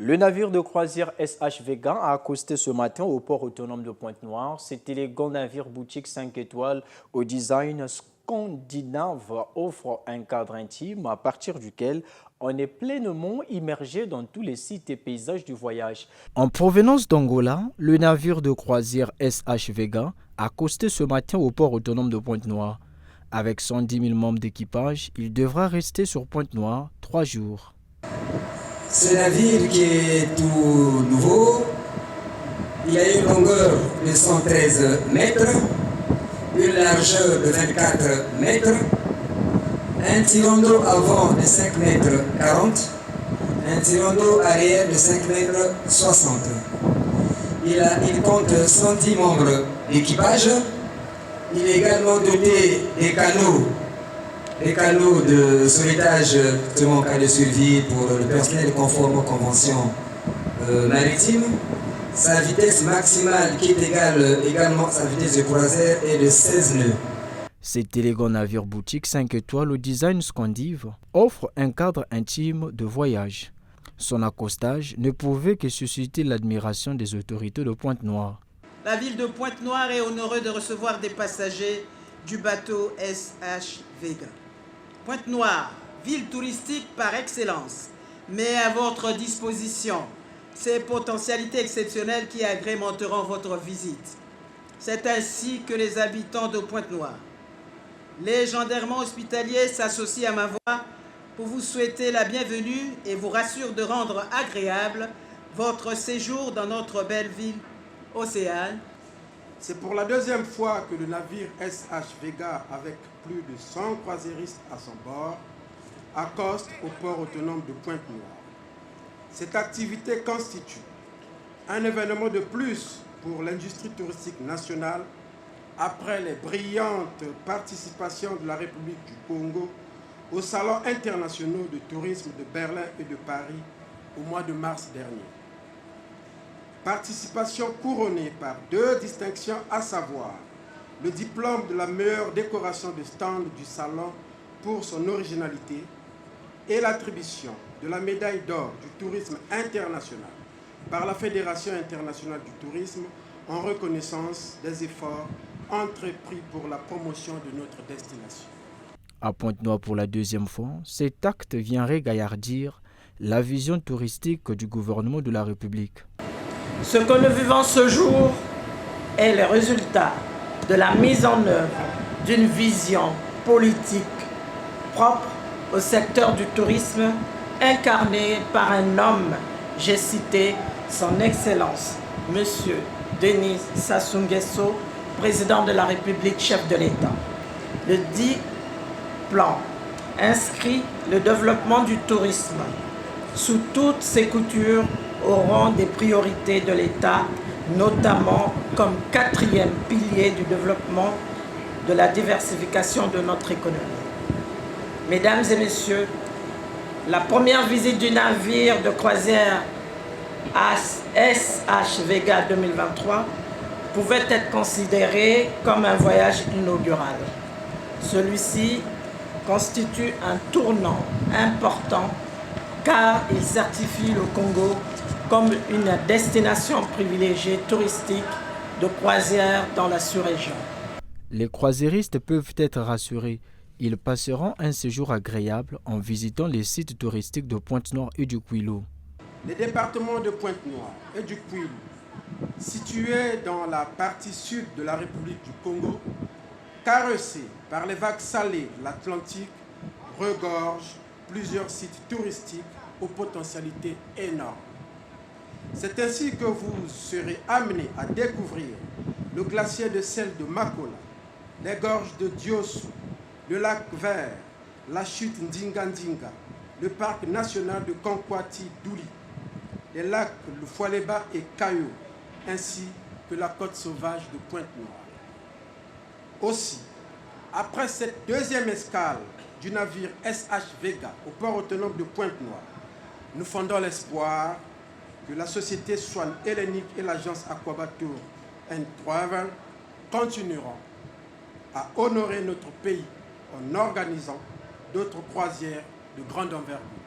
Le navire de croisière SH Vega a accosté ce matin au port autonome de Pointe-Noire. Cet élégant navire boutique 5 étoiles au design scandinave offre un cadre intime à partir duquel on est pleinement immergé dans tous les sites et paysages du voyage. En provenance d'Angola, le navire de croisière SH Vega a accosté ce matin au port autonome de Pointe-Noire. Avec 110 000 membres d'équipage, il devra rester sur Pointe-Noire 3 jours. Ce navire qui est tout nouveau, il a une longueur de 113 mètres, une largeur de 24 mètres, un tirant d'eau avant de 5 mètres 40, un tirant d'eau arrière de 5 mètres 60. Il compte 110 membres d'équipage. Il est également doté des canaux de sauvetage en cas de survie pour le personnel conforme aux conventions maritimes. Sa vitesse maximale qui est également sa vitesse de croisière est de 16 nœuds. Cet élégant navire boutique 5 étoiles au design scandinave offre un cadre intime de voyage. Son accostage ne pouvait que susciter l'admiration des autorités de Pointe-Noire. La ville de Pointe-Noire est honorée de recevoir des passagers du bateau SH Vega. Pointe-Noire, ville touristique par excellence, met à votre disposition ces potentialités exceptionnelles qui agrémenteront votre visite. C'est ainsi que les habitants de Pointe-Noire, légendairement hospitaliers, s'associent à ma voix pour vous souhaiter la bienvenue et vous rassurent de rendre agréable votre séjour dans notre belle ville océane. C'est pour la deuxième fois que le navire SH Vega, avec plus de 100 croisiéristes à son bord, accoste au port autonome de Pointe-Noire. Cette activité constitue un événement de plus pour l'industrie touristique nationale après les brillantes participations de la République du Congo aux salons internationaux de tourisme de Berlin et de Paris au mois de mars dernier. Participation couronnée par 2 distinctions, à savoir le diplôme de la meilleure décoration de stand du salon pour son originalité et l'attribution de la médaille d'or du tourisme international par la Fédération internationale du tourisme en reconnaissance des efforts entrepris pour la promotion de notre destination. À Pointe-Noire pour la deuxième fois, cet acte vient régaillardir la vision touristique du gouvernement de la République. Ce que nous vivons ce jour est le résultat de la mise en œuvre d'une vision politique propre au secteur du tourisme incarnée par un homme, j'ai cité son Excellence, M. Denis Sassou Nguesso, président de la République, chef de l'État. Le dit plan inscrit le développement du tourisme sous toutes ses coutures au rang des priorités de l'État, notamment comme 4e pilier du développement de la diversification de notre économie. Mesdames et messieurs, la première visite du navire de croisière SH Vega 2023 pouvait être considérée comme un voyage inaugural. Celui-ci constitue un tournant important car il certifie le Congo comme une destination privilégiée touristique de croisière dans la sous-région. Les croisiéristes peuvent être rassurés. Ils passeront un séjour agréable en visitant les sites touristiques de Pointe-Noire et du Kouilou. Les départements de Pointe-Noire et du Kouilou, situés dans la partie sud de la République du Congo, caressés par les vagues salées de l'Atlantique, regorgent plusieurs sites touristiques aux potentialités énormes. C'est ainsi que vous serez amené à découvrir le glacier de sel de Makola, les gorges de Diossou, le lac Vert, la chute Ndinga Ndinga, le parc national de Kankwati-Douli, les lacs Foualéba et Kayo, ainsi que la côte sauvage de Pointe-Noire. Aussi, après cette deuxième escale du navire SH Vega au port autonome de Pointe-Noire, nous fondons l'espoir que la société Swan Hellenic et l'agence Aquabatur & Travel continueront à honorer notre pays en organisant d'autres croisières de grande envergure.